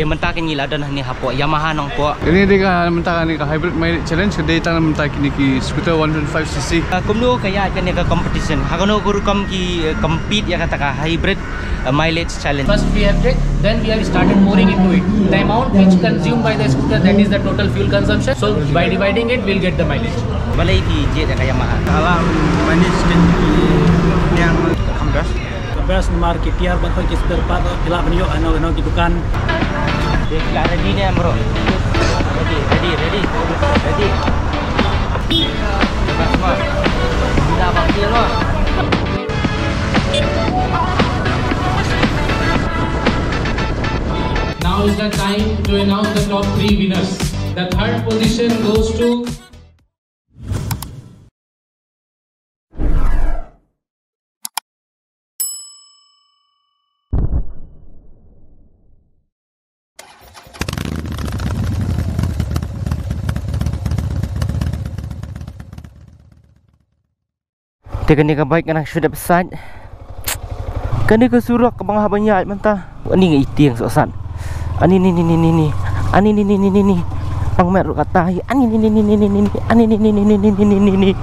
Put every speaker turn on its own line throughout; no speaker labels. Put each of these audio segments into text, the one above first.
Dia mentah kini lah dan ni hapo Yamaha nong po.
Ini dia mentah ni hybrid mileage challenge dia tangan mentah kini ki scooter 125cc.
Kumno kaya kan ni ka competition. Hakono guru kam ki compete ya kata ka hybrid mileage challenge.
First we have checked, then we have started pouring into it. The amount which consumed by the scooter, that is the total fuel consumption. So by dividing it, we'll get the mileage.
Balai ki jet ka Yamaha.
Kalau mileage kan yang 18.
Best market tiar bantu kita dapat bila penyo ano gitu kan.
Dah ready ni bro. Ready. Cepat semua. Kita bakil lo.
Now is the time to announce the top 3 winners. The third position goes to
Kani ka baik kana sudah besar. Kani ka surak ke bangah banyak mentah. Ani ngai itiang sosan. Ani ni. Ani ni. Pang mer kata ani ni. Ani ni.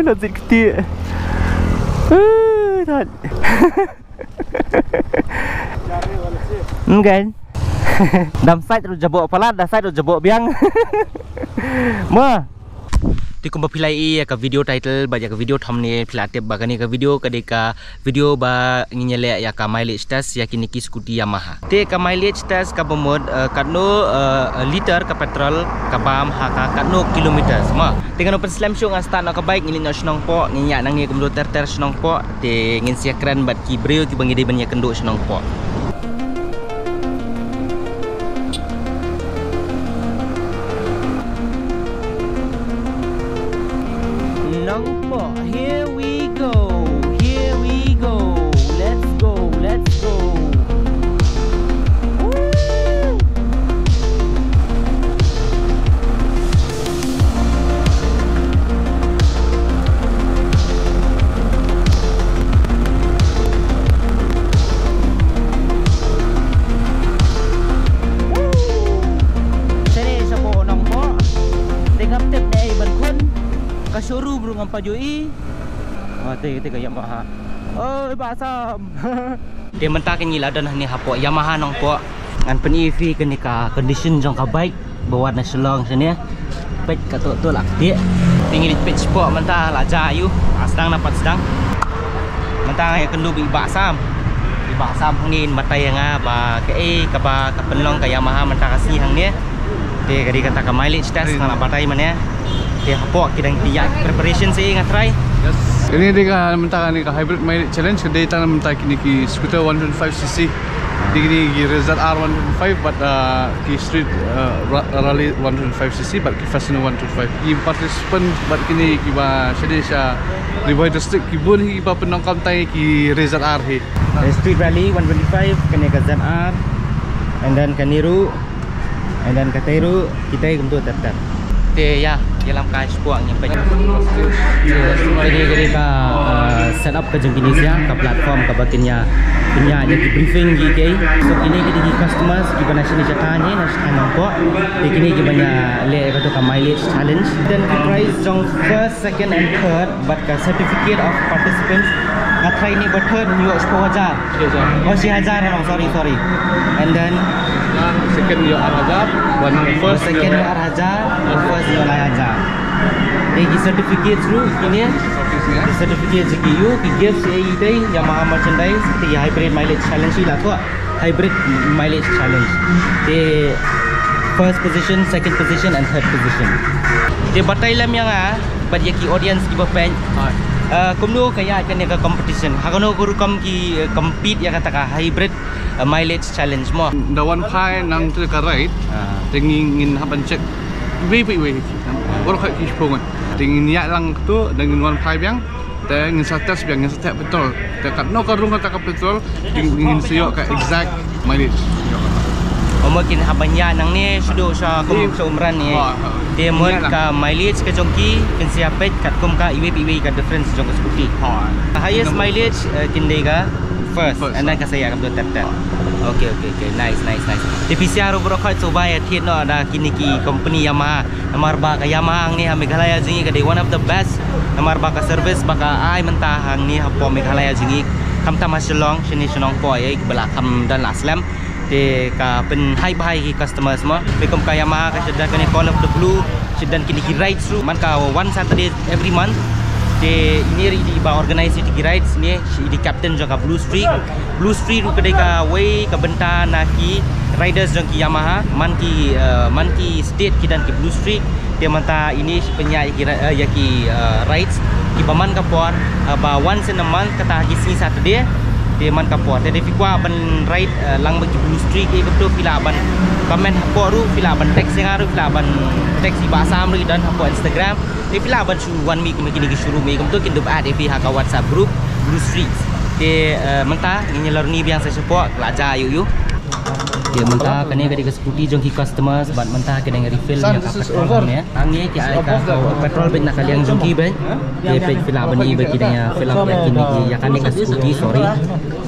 Nazit kecil. Tak. Kan? Dam side ru jabok pala, dah side ru jabok biang. Ma. Ti ko pilai ka video title ba ka video thumbnail pilate ba kani ka video video ba nginyele ya ka mileage test ya kini ki scooty Yamaha. Te ka mileage test ka bomod kadno liter ka petrol ka bam ha ka kadno kilometers ma. Te kan open slam show ngan start na ka bike ngin snong po nginya nang ngi kumdo ter snong po te ngin sia keren bat ki breu ki bangide banya kendo snong po. Here we go. Let's go. Woo! Sini sa po nang po. Tingap tip na iban kun. Kasuru bro ngam pajui. Teka Yamaha. Oh, basam. Dia mentah kini lah dan ni hapo Yamaha nong po. Ngan pen EV kini ka condition jong ka bike bawa na selong sini. Pet ka tu lah dia. Tinggi pet sport mentah lah jayu. Sedang dapat sedang. Mentah ya kendu bi basam. Bi basam hangin matai nga ba ka ba ka penlong ka Yamaha mentah kasih hang ni. Dia kadi kata ka mileage test nang batai mana. Dia hapo kidang tiyak preparation saya ingat try.
Yes. Ini dia mentah ni hybrid mileage challenge dia tangan mentah kini ki scooter 125cc. Di kini ki Result R125 but ki street rally 125cc but ki fashion 125. Ki participant but kini ki ba Shadesia River District ki bun ki ba penongkam tai ki Result R hi.
Street rally 125 kini ka ZR and then kaniru and then katairu kita kumtu terter. Te ya dalam kai sport yang banyak. Jadi ka set up ke Indonesia ka platform ka bagiannya punya jadi briefing gitu. So ini kita di customers di mana sini cakapnya nasional nampak. Ini kita banyak le ka mileage challenge dan ki prize jong first, second and third but ka certificate of participants ngatrai ni third New York 10,000. Oh 10,000 sorry. And then
Second you R1000, first
second you R1000, first you R1000. Ini certificate through ini certificate sekiu, gifts ini Yamaha merchandise, ini hybrid mileage challenge lah tu, hybrid mileage challenge. The first position, second position and third position. Dia batai lam yang bagi audience di bawah kumno kaya kan ni ka competition. Hakono guru kam ki compete ya kata ka hybrid mileage challenge mo.
Dawan pai nang tu ka right. Tingin haban check. Wei. Baru kat kispong. Tingin niat lang tu dengan wan pai biang. Tingin satas biang satas betul. Dekat no karung kata ka betul. Tingin siok ka exact mileage.
Mungkin habanya nang ni sudah sa kum sa umran ni. Dia mod ka mileage ka jongki kin siapet kat kum ka iwe ka difference jong scooty. Highest mileage kindai ka first and then kasi akan betul tap. Okay. Nice. Di PCR bro khoi sobai thiet no ada kini ki company Yamaha nomor ba ka Yamaha ni ha Meghalaya jingi ka one of the best nomor ba ka service ba ka ai mentah hang ni ha po Meghalaya jingi kam ta ma shalong shini shnong po ai bala kam dan la slam de ka pen hai bai ki customers ma be kom ka Yamaha ka sedan ka ni call of the blue sedan kini ki ride through man ka one Saturday every month de ini di ba organize di rides ni di captain jong ka Blue Street kedai ka way ka benta na ki riders jong ki Yamaha man ki state ki dan ki Blue Street dia manta ini penyai ya ki rides ki baman ka por ba once in a month kata ki si Saturday dia man ka por de fikwa ban ride lang bagi Blue Street ke betul pila ban comment hapo ru pila ban text ngaru pila ban text di bahasa ru dan hapo Instagram dia pila ban su one week kini ki shuru me betul kin ada fi ha ka WhatsApp group Blue Street dia mentah ngelor ni biang saya support pelajar yu dia mentah kene ke scooty jong ki customers bat mentah kene refill ya ka petrol ni angni ki ai ka petrol ben nak kalian jong ki ben dia pe pila ban ni bagi dia fill up ya kini ki ya kane ka scooty sorry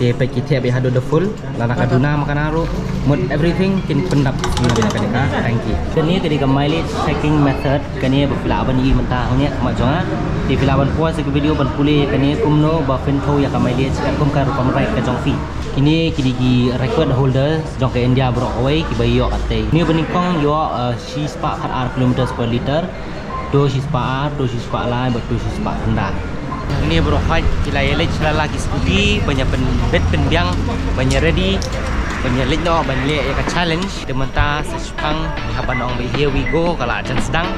dia pe ki the be hado the full la nak aduna makan aru mod everything kin pendap ni ben kane ka thank you kene ke ka mileage checking method kene pila ban ni mentah ni ma jonga di pila ban puas ke video ban pule kene kumno ba fen tho ya ka mileage kum ka rum right ka jong fi ini kini ki record holder jong ke India bro away ki bayi yok ate ni benikong yo she spark hat r kilometers per liter do she spark line but do she spark rendah ini bro fight kila elek lagi scooty banyak bet pendiang banyak ready banyak lek no banyak ya ka challenge dementa sespang habanong be here we go kala ajan sedang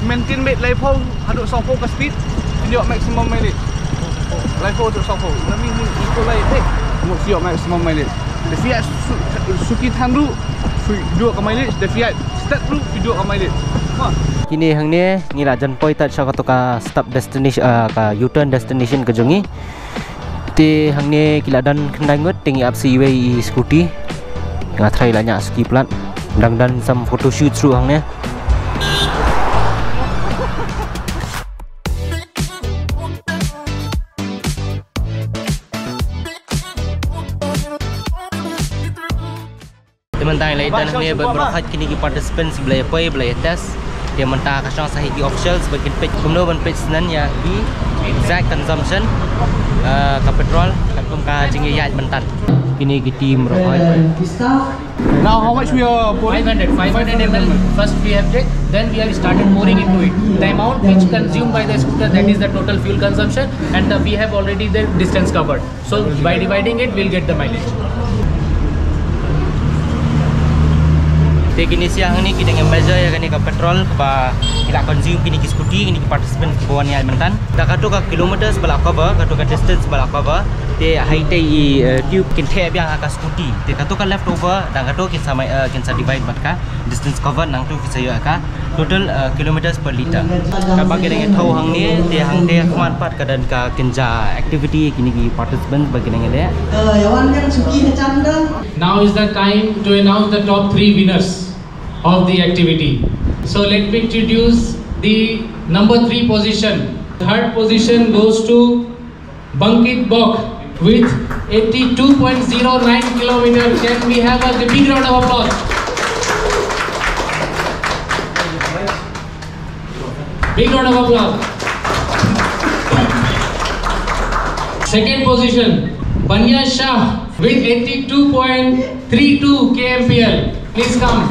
maintain mate level haduk songpo ke speed dia maximum mileage level haduk songpo nami ni equal lain mo siok maximum mileage the Fiat Suki Thanru dua ke mileage the Fiat start ru dua ke mileage
kini hang ni ngila jan poi tat sha ka stop destination ka U-turn destination ke jongi ti hang ni kila dan kendai ngot tingi up CW scooty ngathrai la nya ski plat dan some photo shoot through hang ni teman-teman lain dan ni berhak kini ki participants belai belai test dia mentah kasang sahih di official sebagai page kumno ban page nan ya di exact consumption ka petrol kum ka jingi yat mentan kini ki team berhak
now how much we are
500 ml first we have checked then we have started pouring into it the amount which consumed by the scooter that is the total fuel consumption and we have already the distance covered so by dividing it we'll get the mileage. Kini siang ni kita dengan measure ya kini ke petrol ba kita consume kini ki scooty kini ki participant bawa ni Mentan dah katu ka kilometer sebelah cover katu ka distance sebelah cover te height tube kin the biang ka scooty te katu ka leftover dah katu kin sama kin sa divide mat ka distance cover nang tu kita yo ka total kilometers per liter ka bagi dengan thau hang ni te hang te manfaat ka dan ka kinja activity kini ki participant bagi dengan le
yawan yang suki hecanda
now is the time to announce the top 3 winners of the activity. So let me introduce the number 3 position. Third position goes to Bankit Bok with 82.09 kilometers. Can we have a big round of applause? Big round of applause. Second position, Banya Shah with 82.32 kmpl. Please come.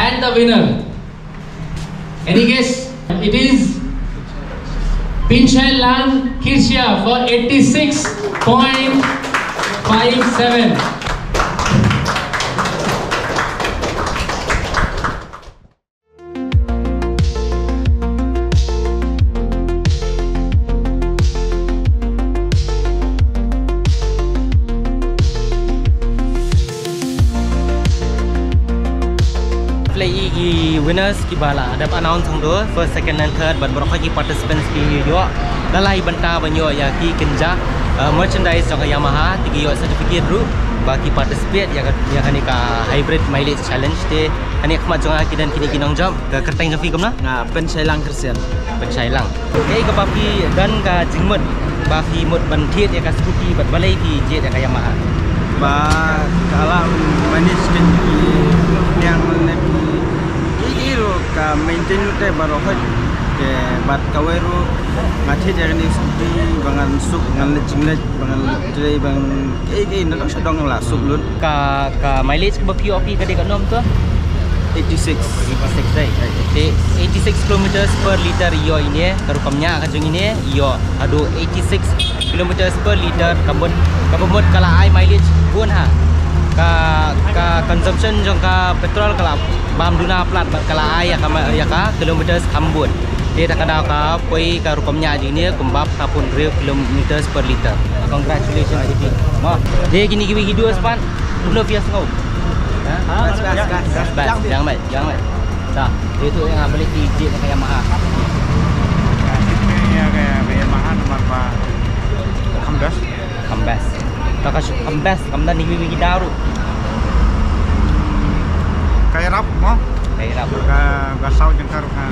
And the winner. Any guess? It is Pinchai Lang Kirsia for 86.57.
Winners ki bala ada announce hang do first, second and third but berapa ki participants ki yo lalai banta banyo ya ki kenja merchandise jong Yamaha tigi yo certificate ru baki participate ya kan ka hybrid mileage challenge te ani khma jong ki dan kini kinong job ka kerteng fi kamna
Nga Pinchai Lang Kirsian.
Pinchai Lang ka bapi dan ka jingmut bapi mut ban thiet ya ka scooty bat balai ki je ya ka Yamaha
Ba kala manis kan yang ka maintain te baro hoj ke bat kaweru ngathi jani skuti bangan suk ngan lejinglej bangan tre bang na sadong la suk lun
ka mileage ba POP ka de ka nom to
86
day 86 kilometers per liter yo ini karukamnya ka jong ini yo adu 86 kilometers per liter kabut kala ai mileage pun ha ka consumption jong ka petrol kala bam duna plat kala ai ya ka kilometers kambun dia tak ada ka poi ka rukamnya ini kumbap tapun real kilometers per liter. Congratulations Adi. Ma dia gini hidup sepan belum biasa ngau jangan mai sa dia tu yang beli DJ kayak Yamaha
kayak Yamaha nomor
15 tak kasih 15 kamdan ni bagi daru
kayak rap mo ka sound yang karu ka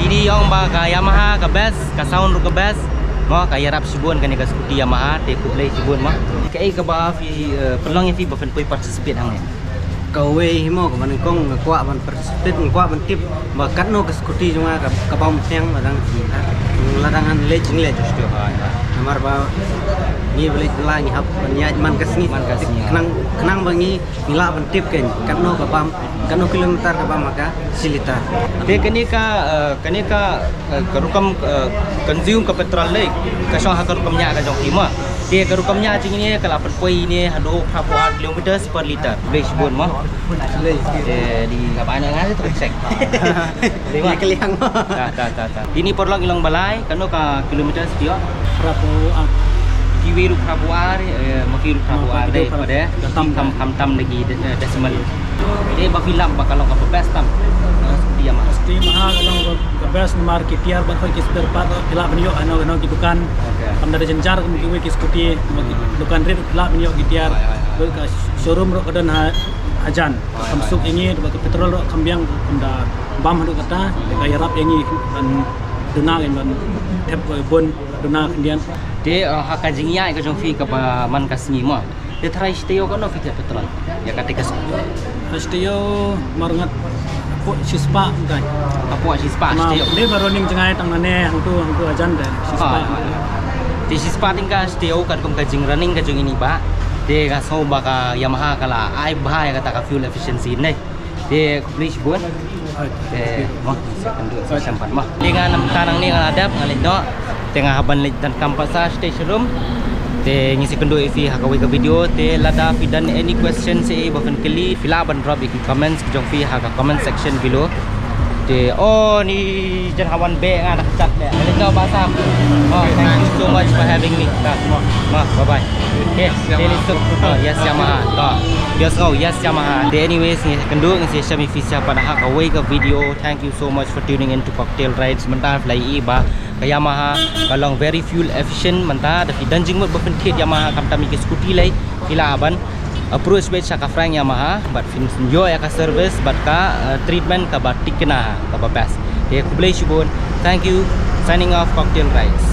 ini yang ba ka Yamaha ka best ka sound ka best mo kaya rap sibun kan ka scooty Yamaha te ku play sibun mo kai ka ba fi pelong yang fi ba fen poi participate hang ni
Kawe himo ka man kong kwa man participate kwa man tip ba katno ka scooty junga ka pam tiang madang ladangan lejing stu namar ba ni beli la ni hap nya man kasni kenang bangi nila ban tip ken katno ka pam katno kilometer ka pam maka silita
te kani ka rukam consume ka petrol le ka so ha ka rukam nya ka jong hima te ka rukam nya jing ni ka 8 poi ni hado 4 kilometer per liter beli sibun mo di kabana ngan tu cek
dia keliang
ini perlu ilang balai kano ka kilometer setia
Prabu
kiwiru prabuar makiru prabuar deh pada tam lagi decimal ini bafilam bakalong ka best tam dia mah
pasti mahal kalau ke best nomor KTR ban ki spare part pila benyo ano ki dukan kam dari jenjar ki ki scooty dukan red pila benyo KTR ke showroom ro kadan hajan kam suk ini ke petrol ro kambiang kamda bam hadu kata kaya rap ini ban duna ban tep ko bon duna kendian
de hakajingya ka jong fi ka man kasni ma de try steo ka no fi petrol ya katika
steo marangat po sispa kan
apa sispa steo
de baroning jengai tangane hangtu ajan de sispa
di sispa tingka steo kan kum kajing running ka jong ini ba de ka so ba ka Yamaha kala ai bahaya kata ka fuel efficiency nei de please buat mah sampai mah dengan tanang ni ngadap ngalidno tengah haban dan kampasa station room te ngisi kendo ifi hakawi ka video te lada fi dan any question se bafen kali fila ban drop iki comments jong fi haka comment section below te oh ni jan hawan be ngada cat de ngalidno basam oh thank you so much for having me ma bye bye okay yes Yamaha yes no yes Yamaha anyways ni kendo ngisi syami fi siapa dah hakawi ka video thank you so much for tuning into Cocktail Rides mentah fly iba Yamaha kalong very fuel efficient manta tapi danjing mot bafen kit Yamaha kam tami ke scooty lai kila aban approach bet ka frank Yamaha but fin yo ya ka service but ka treatment ka batik kena ka best de ku blai shibon thank you signing off Cocktail Rides